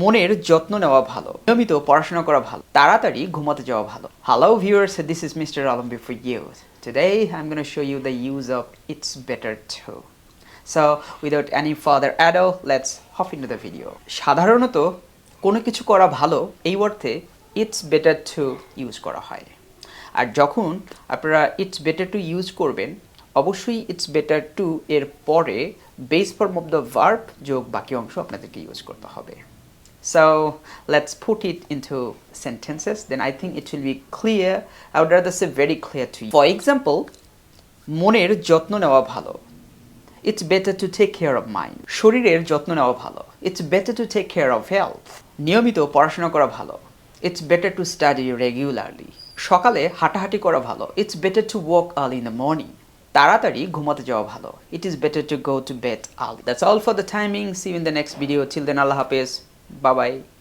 মনের যত্ন নেওয়া ভালো, নিয়মিত পড়াশোনা করা ভালো, তাড়াতাড়ি ঘুমাতে যাওয়া ভালো. Hello viewers, this is Mr. Alom for you. Today I'm going to show you the use of it's better to. So without any further ado, let's hop into the video. সাধারণত কোনো কিছু করা ভালো এই অর্থে it's better to ইউজ করা হয়. আর যখন আপনারা it's better to ইউজ করবেন, অবশ্যই it's better to এর পরে base form of the verb যোগ বাকি অংশ আপনাদেরকে ইউজ করতে হবে. So let's put it into sentences, then I think it will be clear. I would rather say very clear to you. For example, মনের যত্ন নেওয়া ভালো. It's better to take care of mind. শরীরের যত্ন নেওয়া ভালো. It's better to take care of health. নিয়মিত পড়াশোনা করা ভালো. It's better to study regularly. সকালে হাঁটাহাঁটি করা ভালো. It's better to walk early in the morning. তাড়াতাড়ি ঘুমাতে যাওয়া ভালো. It is better to go to bed early. That's all for the timing. See you in the next video. Till then, Allah Hafiz. Bye bye.